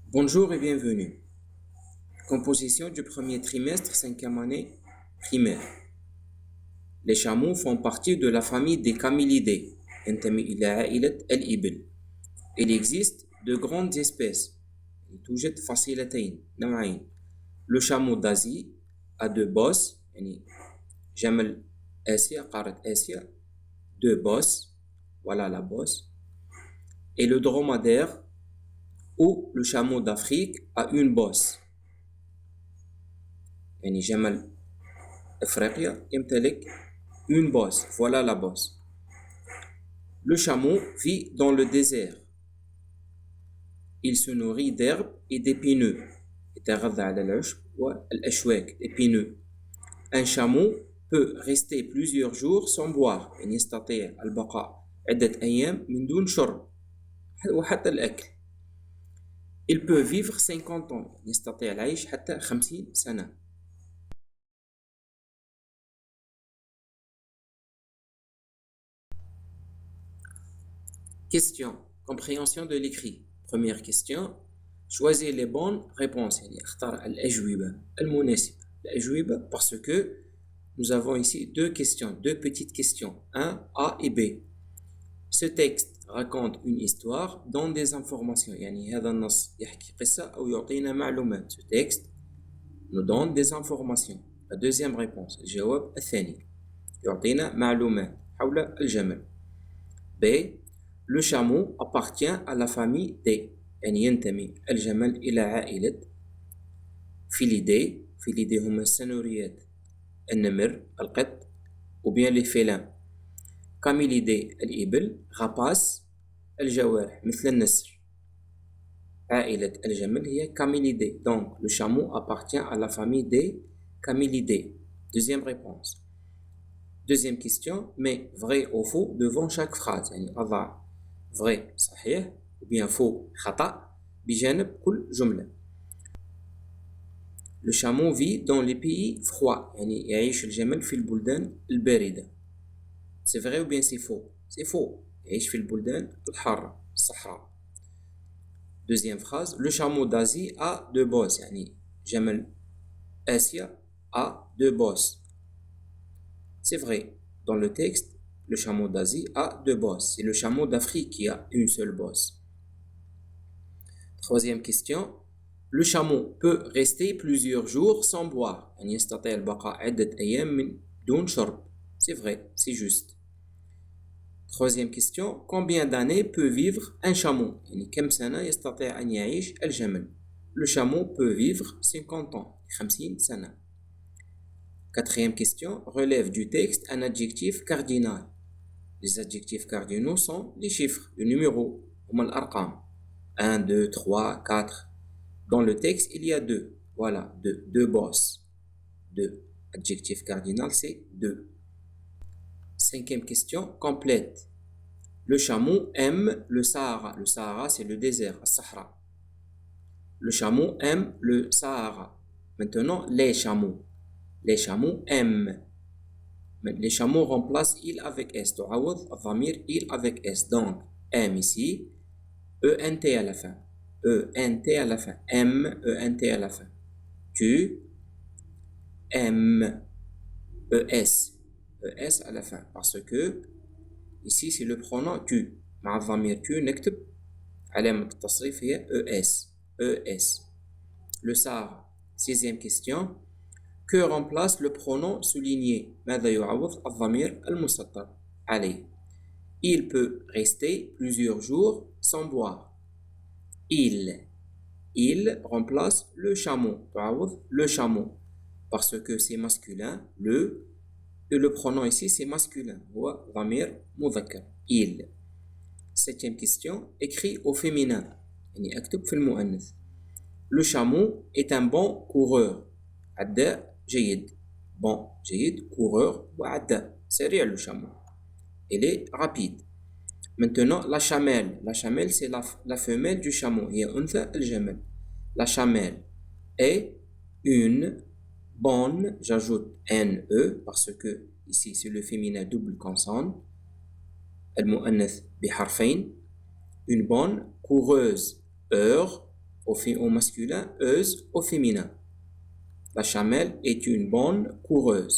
Bonjour et bienvenue. Composition du premier trimestre, cinquième année primaire. Les chameaux font partie de la famille des camélidés. ينتمي إلى عائلة الإبل. Il existe de grandes espèces. توجد فصيلتين نوعين. Le chameau d'Asie a deux bosses, يعني جمل آسيا قارة آسيا, deux bosses, voilà la bosse. Et le dromadaire ou le chameau d'Afrique a une bosse. يعني جمل إفريقيا يمتلك une bosse, voilà la bosse. Le chameau vit dans le désert. Il se nourrit d'herbes et d'épineux. يتغذى على العشب والأشواك, épineux. Un chameau peut rester plusieurs jours sans boire, يعني يستطيع البقاء عدة أيام من دون شرب وحتى الأكل. Il peut vivre 50 ans, يستطيع العيش حتى 50 سنة. Question. Compréhension de l'écrit. Première question. Choisir les bonnes réponses. يعني اختار الأجوبة المناسبة. الأجوبة parce que nous avons ici deux questions, deux petites questions. 1, A et B. Ce texte raconte une histoire dans des informations. يعني هذا النص يحكي قصة أو يعطينا معلومات. Ce texte nous donne des informations. La deuxième réponse. الجواب الثاني. يعطينا معلومات حول الجمل. B. Le chameau appartient à la famille des. يعني ينتمي الجمل إلى عائلة فيليدي. فيليدي هما السنوريات, النمر, القط, ou bien les félins. كاميليدي الإبل. غاباس الجوارح مثل النسر. عائلة الجمل هي كاميليدي. Donc le chameau appartient à la famille des camélidés. Deuxième réponse. Deuxième question, mais vrai ou faux devant chaque phrase. يعني أضع vrai صحيح ou bien faux خطأ بجانب كل جملة. Le chameau vit dans les pays froids. يعني يعيش الجمل في البلدان الباردة. C'est vrai ou bien c'est faux? C'est faux. يعيش في البلدان الحارة الصحراء. Deuxième phrase. Le chameau d'Asie a deux bosses. يعني جمل آسيا a deux bosses. C'est vrai. Dans le texte, le chameau d'Asie a deux bosses. C'est le chameau d'Afrique qui a une seule bosse. Troisième question. Le chameau peut rester plusieurs jours sans boire. يعني يستطيع البقاء عدة أيام من دون شرب. C'est vrai, c'est juste. Troisième question. Combien d'années peut vivre un chameau? يعني كم سنة يستطيع أن يعيش الجمل? Le chameau peut vivre 50 ans. 50 سنة. Quatrième question. Relève du texte un adjectif cardinal. Les adjectifs cardinaux sont les chiffres, les numéros, comme الأرقام. 1, 2, 3, 4. Dans le texte, il y a deux. Voilà, deux bosses. Deux. Adjectif cardinal, c'est deux. Cinquième question, complète. Le chameau aime le Sahara. Le Sahara, c'est le désert, le Sahara. Le chameau aime le Sahara. Maintenant, les chameaux. Les chameaux aiment. Les chameaux remplacent il avec S. تعوض الضمير il avec S. Donc, aime ici, ENT à la fin. ENT à la fin. M, ENT à la fin. Tu aimes. ES. ES à la fin. Parce que ici, c'est le pronom tu. مع الضمير tu نكتب علامة التصريف هي ES. ES. Le Sahara. Sixième question. Que remplace le pronom souligné? ماذا يعوض الضمير المسطر عليه? Il peut rester plusieurs jours sans boire. Il remplace le chameau. تعوض le chameau. Parce que c'est masculin, et le pronom ici c'est masculin. هو ضمير مذكر. Il. Septième question. Écrit au féminin. يعني أكتب في المؤنث. Le chameau est un bon coureur. عداء جيد. Bon, جيد, coureur وعداء. سريع le chameau. Il est rapide. Maintenant, la chamelle. La chamelle, c'est la femelle du chameau. هي أنثى الجمل. La chamelle est une bonne, j'ajoute NE parce que ici c'est le féminin double consonne. المؤنث بحرفين. Une bonne coureuse. Heure. au masculin, euse au féminin. La chamelle est une bonne coureuse.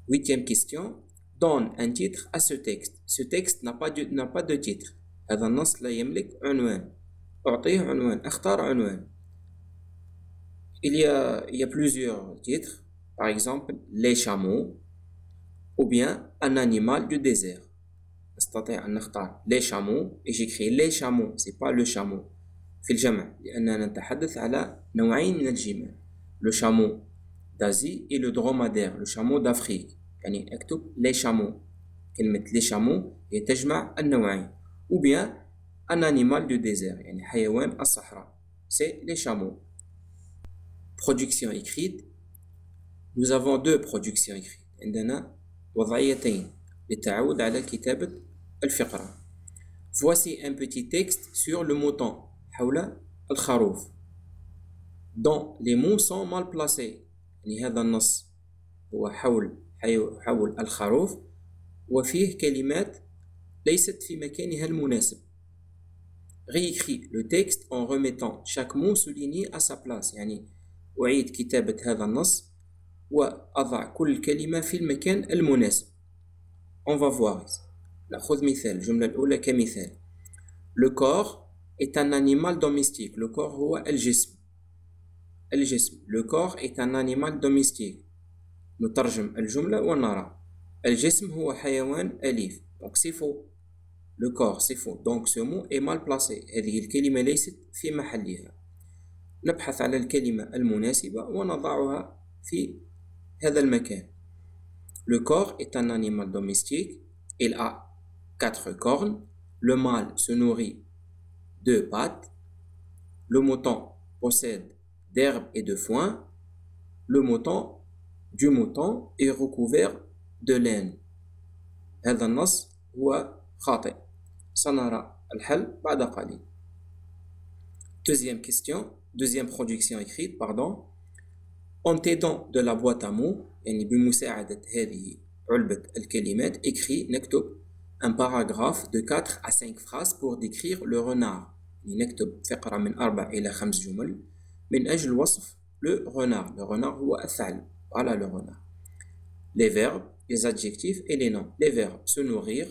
8e question. Donne un titre à ce texte. Ce texte n'a pas de titre. هذا النص لا يملك عنوان. أعطيه عنوان. اختار عنوان. Il y a plusieurs titres. Par exemple, les chameaux ou bien un animal du désert. نستطيع أن نختار les chameaux et j'écris les chameaux, c'est pas le chameau. في الجمع لأننا نتحدث على نوعين من الجمال. Le chameau d'Asie et le dromadaire, le chameau d'Afrique. يعني اكتب les chameaux. كلمة les chameaux هي تجمع النوعين. Ou bien un animal du désert, يعني حيوان الصحراء. C'est les chameaux. Production écrite. Nous avons deux productions écrites. عندنا وضعيتين للتعود على كتابة الفقرة. Voici un petit texte sur le mouton. حول الخروف. dont les mots sont mal placés. يعني هذا النص هو حول الخروف وفيه كلمات ليست في مكانها المناسب. Réécris le texte en remettant chaque mot souligné à sa place. يعني أعيد كتابة هذا النص وأضع كل كلمة في المكان المناسب. On va voir. نأخذ مثال. الجملة الأولى كمثال. Le corps est un animal domestique. Le corps هو الجسم. الجسم. Le corps est un animal domestique. نترجم الجملة ونرى. الجسم هو حيوان أليف. Donc c'est faux. Le corps c'est faux. Donc ce mot est mal placé. هذه الكلمة ليست في محلها. نبحث على الكلمة المناسبة ونضعها في هذا المكان. Le corps est un animal domestique. Il a 4 cornes. Le mâle se nourrit de pattes. Le mouton possède d'herbe et de foin. Le mouton est recouvert de laine. هذا النص هو خاطئ. سنرى الحل بعد قليل. Deuxième production écrite, pardon. En t'aidant de la boîte à mots, يعني بمساعدة هذه علبة الكلمات, écrit نكتب un paragraphe de 4 à 5 phrases pour décrire le renard. يعني نكتب فقرة من 4 إلى 5 جمل من أجل وصف le renard. Le renard هو الثعلب. Voilà le renard. Les verbes, les adjectifs et les noms. Les verbes, se nourrir,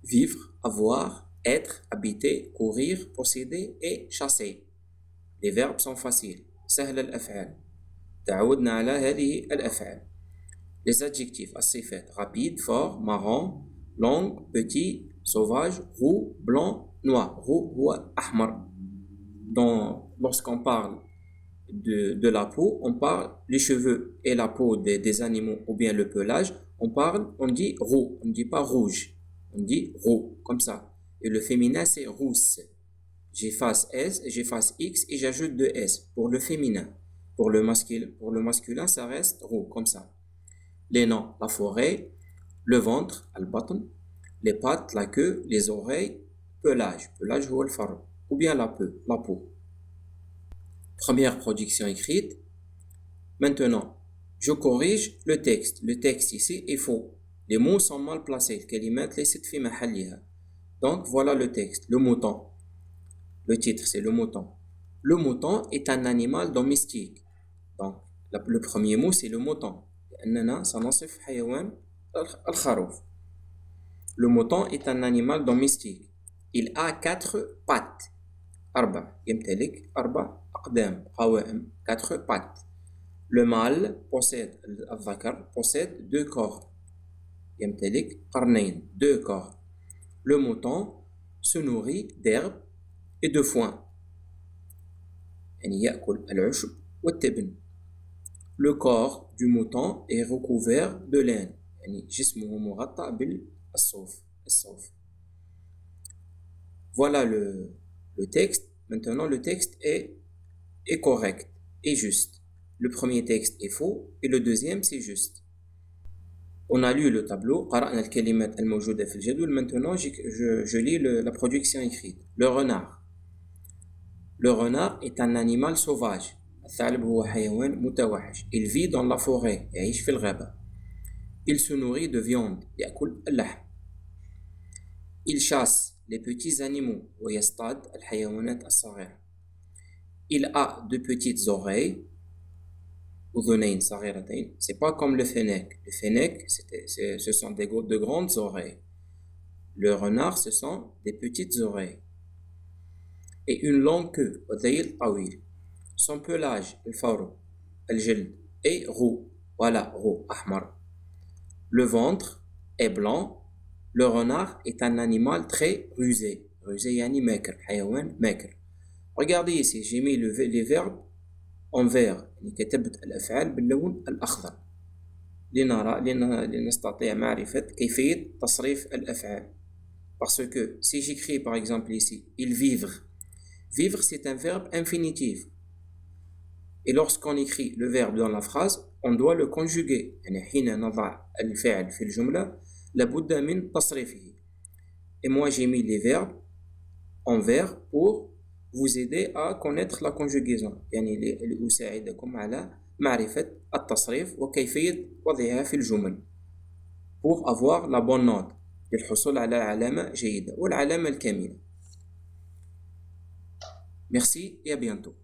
vivre, avoir, être, habiter, courir, posséder et chasser. Les verbes sont faciles. سهل الأفعال. تعودنا على هذه الأفعال. Les adjectifs, الصفات, rapide, fort, marrant, long, petit, sauvage, roux, blanc, noir. Roux هو أحمر. Lorsqu'on parle de la peau, on parle les cheveux et la peau des animaux ou bien le pelage, on dit roux, on ne dit pas rouge, on dit roux, comme ça. Et le féminin c'est rousse. J'efface S, j'efface X et j'ajoute 2 S pour le féminin. Pour le masculin, ça reste roux, comme ça. Les noms, la forêt, le ventre, al-batn, les pattes, la queue, les oreilles, pelage هو الفر, ou bien la peau. Première production écrite. Maintenant, je corrige le texte. Le texte ici est faux. Les mots sont mal placés. الكلمات ليست في محلها. Donc voilà le texte. Le mouton. Le titre c'est le mouton. Le mouton est un animal domestique. Donc le premier mot c'est le mouton. لأننا سنصف حيوان الخروف. Le mouton est un animal domestique. Il a 4 pattes. 4 يمتلك 4 أقدام قوائم 4 pattes. Le mâle possède 2 corps. يمتلك قرنين 2 corps. Le mouton se nourrit d'herbe et de foin. يعني يأكل العشب والتبن. Le corps du mouton est recouvert de laine. يعني جسمه مغطى بالصوف. Voilà le texte. Maintenant, le texte est correct et juste. Le premier texte est faux et le deuxième, c'est juste. On a lu le tableau. قرأنا الكلمات الموجودة في الجدول. Maintenant, je lis la production écrite. Le renard. Le renard est un animal sauvage. الثعلب هو حيوان متوحش. Il vit dans la forêt. يعيش في الغابة. Il se nourrit de viande. يأكل اللحم. Il chasse les petits animaux ويصطاد الحيوانات الصغيرة. Il a de petites oreilles. أذنين صغيرتين. C'est pas comme le fennec. Le fennec, ce sont de grandes oreilles. Le renard, ce sont des petites oreilles. Et une longue queue. وذيل طويل. Son pelage, الفرو, الجلد, est roux. Voilà, roux, أحمر. Le ventre est blanc. Le renard est un animal très rusé. Rusé يعني ماكر, حيوان ماكر. Regardez ici, j'ai mis les verbes en vert. يعني كتبت الأفعال باللون الأخضر. لنستطيع معرفة كيفية تصريف الأفعال. Parce que si j'écris par exemple ici, ils vivent. Vivre, c'est un verbe infinitif. Et lorsqu'on écrit le verbe dans la phrase, on doit le conjuguer. يعني حين نضع الفعل في الجملة لابد من تصريفه. Et moi j'ai mis les verbes en vert pour vous aider à connaître la conjugaison. يعني لأساعدكم على معرفة التصريف وكيفية وضعها في الجمل. Pour avoir la bonne note. للحصول على علامة جيدة والعلامة الكاملة. Merci et à bientôt.